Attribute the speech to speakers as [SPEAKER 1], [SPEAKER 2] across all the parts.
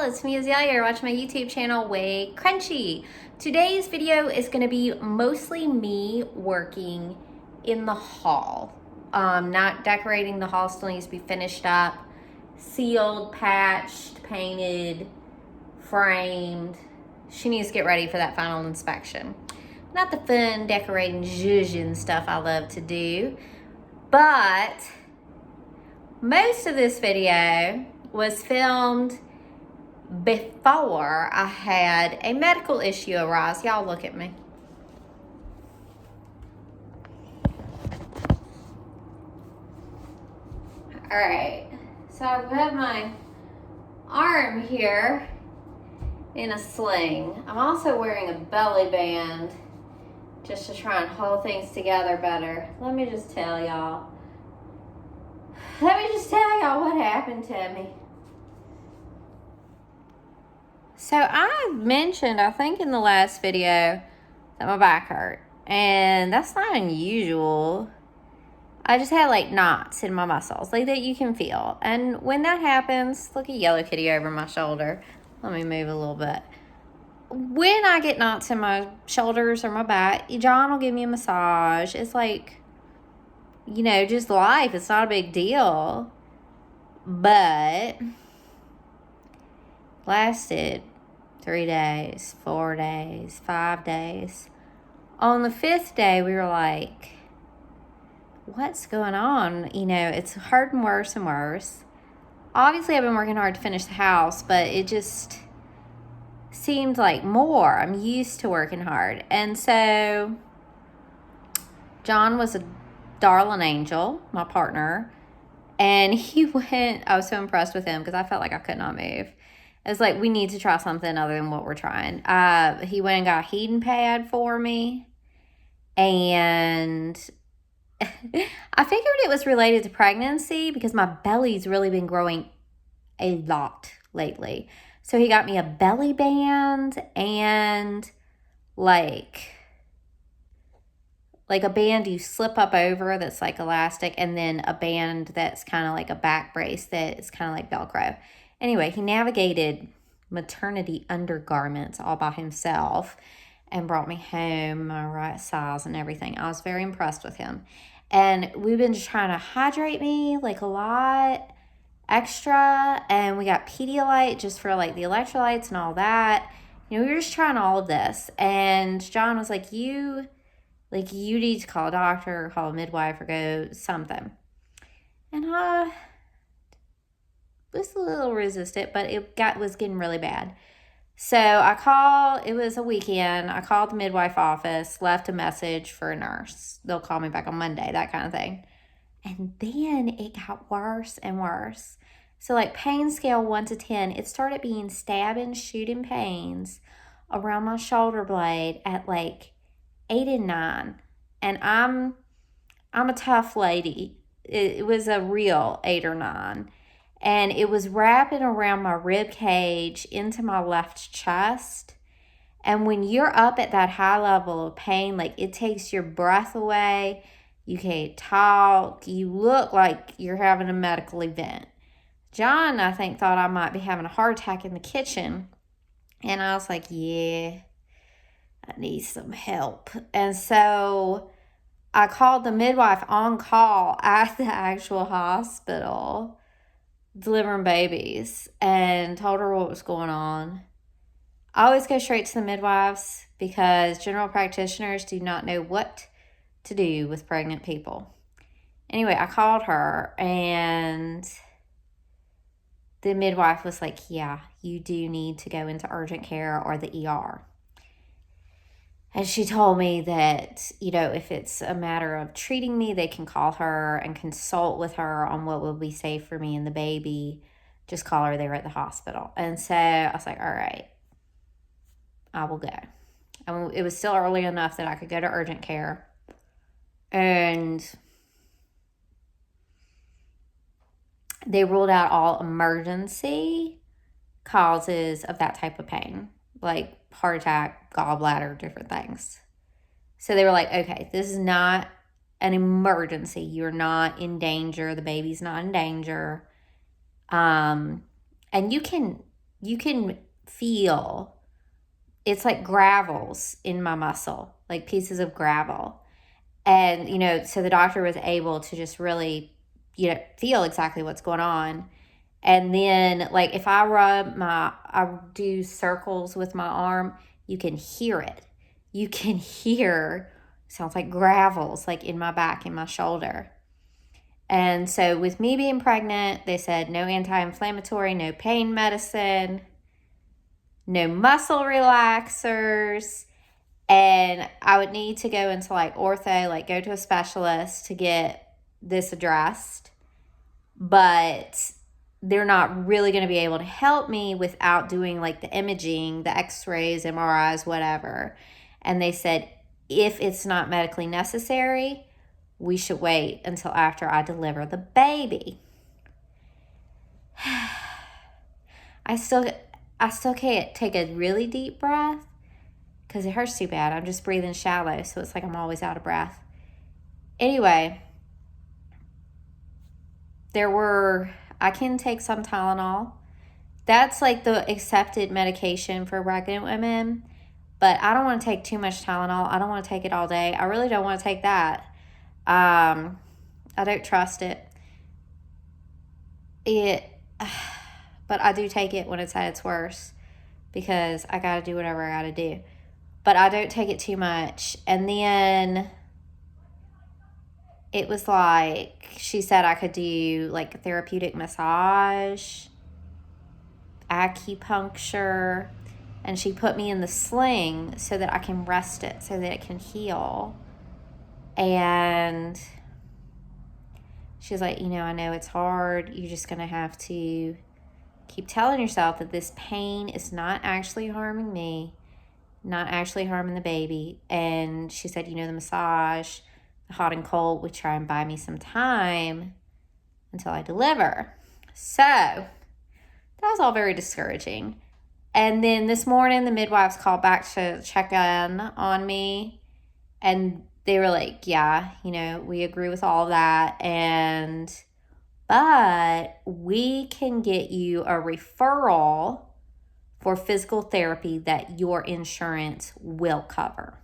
[SPEAKER 1] y'all, it's me Azalea. You're watching my YouTube channel, WayCrunchy. Today's video is going to be mostly me working in the hall. Not decorating. The hall still needs to be finished up, sealed, patched, painted, framed. She needs to get ready for that final inspection. Not the fun decorating zhuzh stuff I love to do, but most of this video was filmed before I had a medical issue arise. Y'all look at me. All right, so I have my arm here in a sling. I'm also wearing a belly band just to try and hold things together better. Let me just tell y'all what happened to me. So I mentioned, I think in the last video, that my back hurt. And that's not unusual. I just had like knots in my muscles, like that you can feel. And when that happens, look at Yellow Kitty over my shoulder. Let me move a little bit. When I get knots in my shoulders or my back, John will give me a massage. It's like, you know, just life. It's not a big deal. But lasted 3 days, 4 days, 5 days. On the 5th day, we were like, what's going on? You know, it's hurting worse and worse. Obviously, I've been working hard to finish the house, but it just seemed like more. I'm used to working hard. And so John was a darling angel, my partner, and he went, I was so impressed with him because I felt like I could not move. It's like, we need to try something other than what we're trying. He went and got a heating pad for me, and I figured it was related to pregnancy because my belly's really been growing a lot lately. So he got me a belly band and like a band you slip up over that's like elastic, and then a band that's kind of like a back brace that is kind of like Velcro. Anyway, he navigated maternity undergarments all by himself and brought me home my right size and everything. I was very impressed with him. And we've been just trying to hydrate me like a lot extra, and we got Pedialyte just for like the electrolytes and all that. You know, we were just trying all of this, and John was like, you need to call a doctor or call a midwife or go something. And I was a little resistant, but it was getting really bad. So it was a weekend. I called the midwife office, left a message for a nurse. They'll call me back on Monday, that kind of thing. And then it got worse and worse. So like pain scale 1 to 10, it started being stabbing, shooting pains around my shoulder blade at like 8 and 9. And I'm a tough lady. It was a real 8 or 9. And it was wrapping around my rib cage into my left chest. And when you're up at that high level of pain, like it takes your breath away. You can't talk. You look like you're having a medical event. John, I think, thought I might be having a heart attack in the kitchen. And I was like, yeah, I need some help. And so I called the midwife on call at the actual hospital delivering babies and told her what was going on. I always go straight to the midwives because general practitioners do not know what to do with pregnant people. Anyway, I called her, and the midwife was like, yeah, you do need to go into urgent care or the ER. And she told me that, you know, if it's a matter of treating me, they can call her and consult with her on what will be safe for me and the baby. Just call her there at the hospital. And so I was like, all right, I will go. And it was still early enough that I could go to urgent care. And they ruled out all emergency causes of that type of pain, like heart attack, gallbladder, different things. So they were like, okay, this is not an emergency. You're not in danger. The baby's not in danger. And you can you can feel, it's like gravels in my muscle, like pieces of gravel. And, you know, so the doctor was able to just really, you know, feel exactly what's going on. And then, like, if I do circles with my arm, you can hear it. You can hear, sounds like gravels, like in my back, in my shoulder. And so with me being pregnant, they said no anti-inflammatory, no pain medicine, no muscle relaxers. And I would need to go into like ortho, like go to a specialist to get this addressed. But they're not really going to be able to help me without doing like the imaging, the x-rays, MRIs, whatever. And they said, if it's not medically necessary, we should wait until after I deliver the baby. I still can't take a really deep breath because it hurts too bad. I'm just breathing shallow, so it's like I'm always out of breath. Anyway, I can take some Tylenol. That's like the accepted medication for pregnant women, but I don't want to take too much Tylenol. I don't want to take it all day. I really don't want to take that. I don't trust it. But I do take it when it's at its worst because I got to do whatever I got to do. But I don't take it too much. And then it was like, she said I could do like a therapeutic massage, acupuncture, and she put me in the sling so that I can rest it, so that it can heal. And she's like, you know, I know it's hard. You're just going to have to keep telling yourself that this pain is not actually harming me, not actually harming the baby. And she said, you know, the massage, the hot and cold, would try and buy me some time until I deliver. So that was all very discouraging. And then this morning, the midwives called back to check in on me. And they were like, yeah, you know, we agree with all that. But we can get you a referral for physical therapy that your insurance will cover.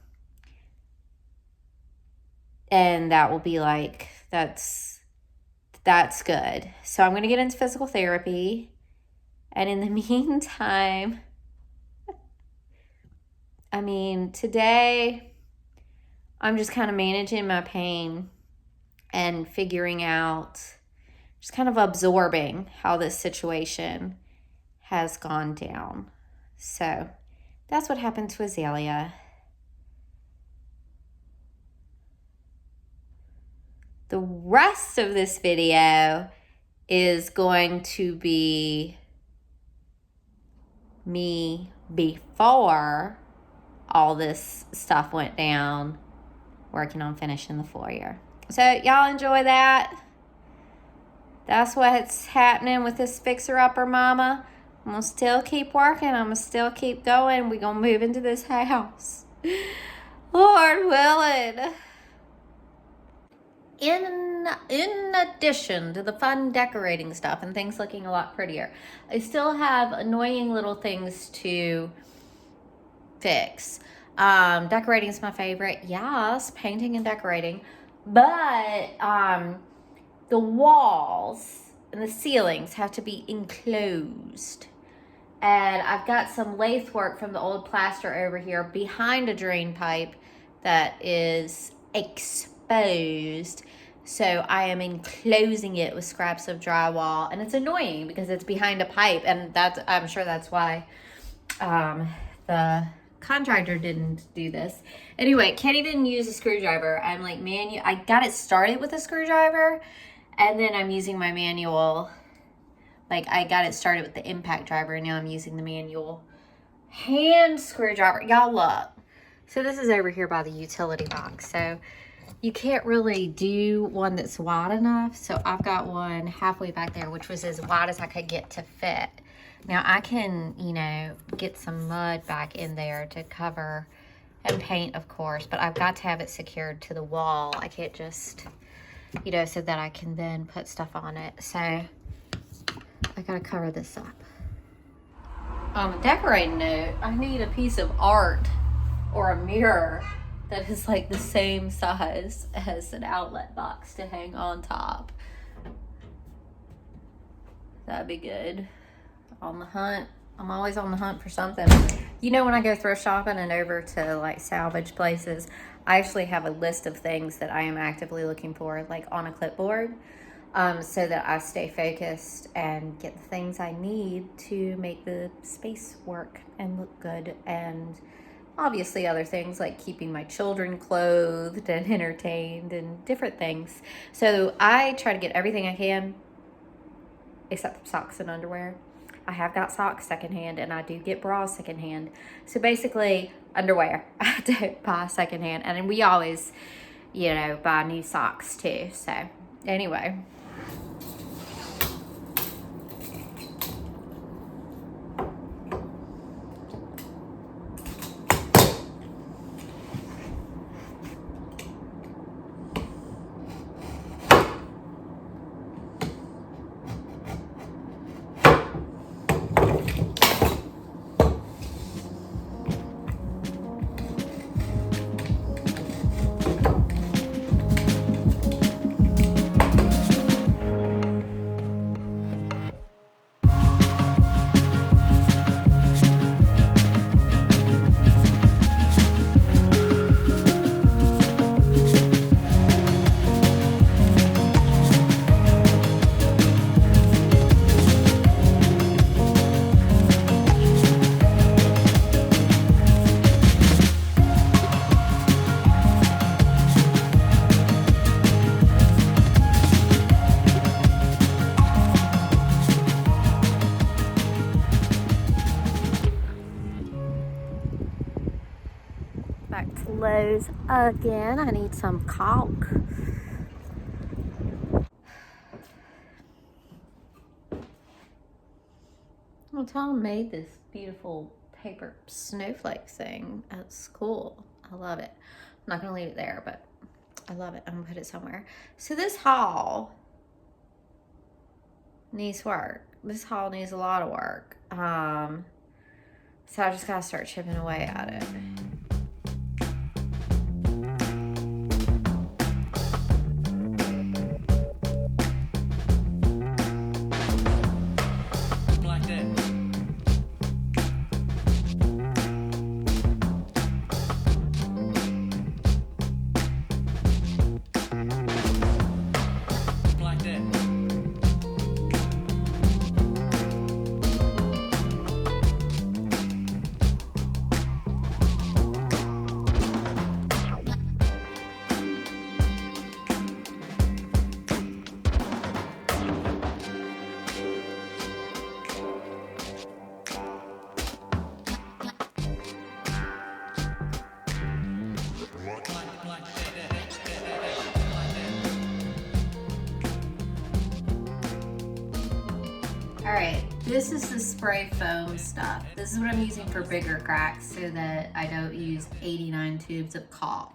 [SPEAKER 1] And that will be like, that's good. So I'm going to get into physical therapy. And in the meantime, I mean, today I'm just kind of managing my pain and figuring out, just kind of absorbing how this situation has gone down. So that's what happened to Azalea. The rest of this video is going to be me before all this stuff went down, working on finishing the foyer. So y'all enjoy that. That's what's happening with this fixer-upper mama. I'm going to still keep working. I'm going to still keep going. We're going to move into this house, Lord willing. In addition to the fun decorating stuff and things looking a lot prettier, I still have annoying little things to fix. Decorating is my favorite. Yes, painting and decorating. But the walls and the ceilings have to be enclosed. And I've got some lath work from the old plaster over here behind a drain pipe that is exposed. So I am enclosing it with scraps of drywall, and it's annoying because it's behind a pipe, and I'm sure that's why the contractor didn't do this. Anyway, can't even use a screwdriver. I'm like, I got it started with a screwdriver, and then I'm using my manual. Like, I got it started with the impact driver, and now I'm using the manual hand screwdriver. Y'all look. So this is over here by the utility box. So you can't really do one that's wide enough. So I've got one halfway back there, which was as wide as I could get to fit. Now I can, you know, get some mud back in there to cover and paint, of course, but I've got to have it secured to the wall. I can't just, you know, so that I can then put stuff on it. So I gotta cover this up. On a decorating note, I need a piece of art or a mirror that is like the same size as an outlet box to hang on top. That'd be good. On the hunt. I'm always on the hunt for something. You know, when I go thrift shopping and over to like salvage places, I actually have a list of things that I am actively looking for, like on a clipboard, so that I stay focused and get the things I need to make the space work and look good. And obviously other things like keeping my children clothed and entertained and different things. So I try to get everything I can except socks and underwear. I have got socks secondhand, and I do get bras secondhand. So basically, underwear I don't buy secondhand, and we always, you know, buy new socks too. So anyway. Back to Lowe's again. I need some caulk. Well, Tom made this beautiful paper snowflake thing at school. I love it. I'm not gonna leave it there, but I love it. I'm gonna put it somewhere. So this haul needs work. This haul needs a lot of work. So I just gotta start chipping away at it. All right, this is the spray foam stuff. This is what I'm using for bigger cracks so that I don't use 89 tubes of caulk.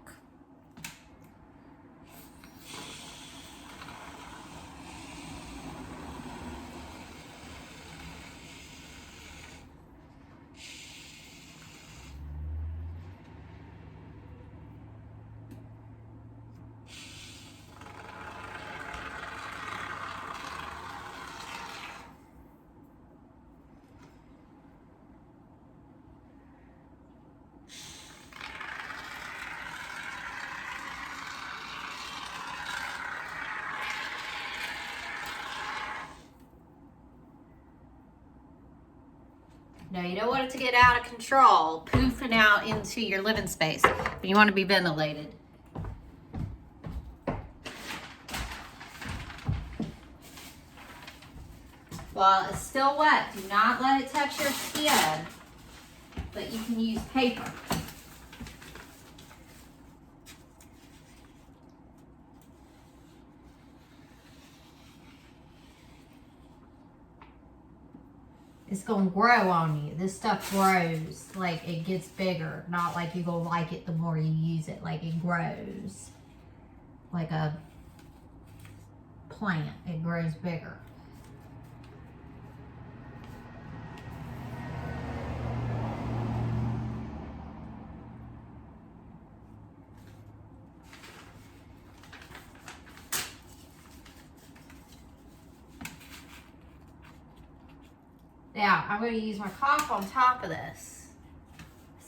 [SPEAKER 1] Now, you don't want it to get out of control, poofing out into your living space, but you want to be ventilated. While it's still wet, do not let it touch your skin, but you can use paper. It's gonna grow on you. This stuff grows, like it gets bigger. Not like you're gonna like it the more you use it. Like it grows. Like a plant, it grows bigger. Now, I'm going to use my caulk on top of this.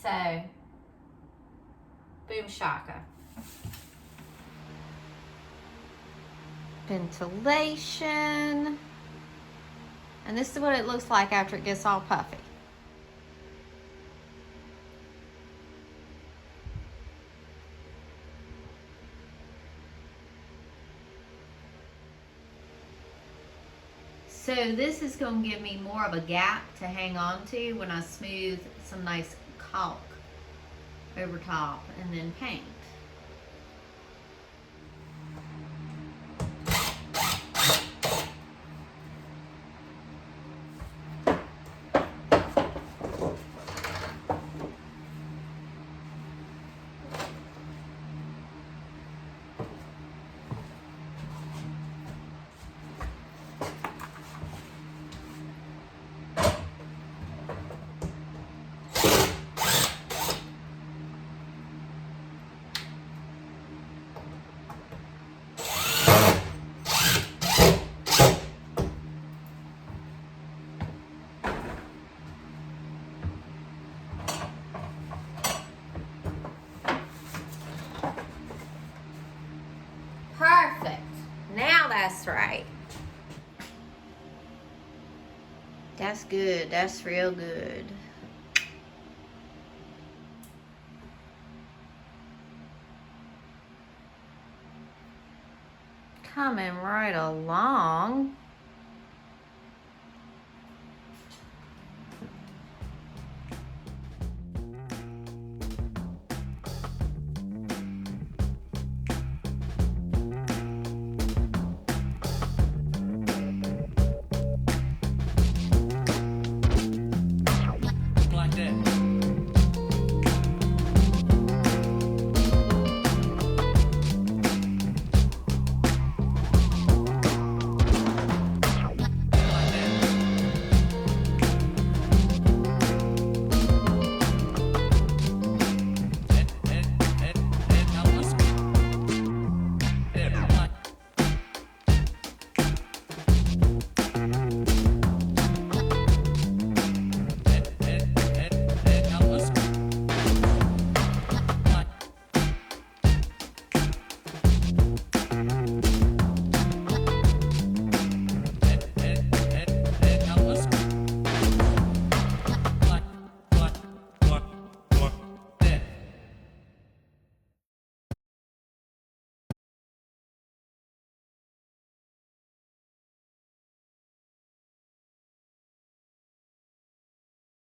[SPEAKER 1] So, boom shaka. Ventilation. And this is what it looks like after it gets all puffy. So this is going to give me more of a gap to hang on to when I smooth some nice caulk over top and then paint. Perfect. Now that's right. That's good. That's real good. Coming right along.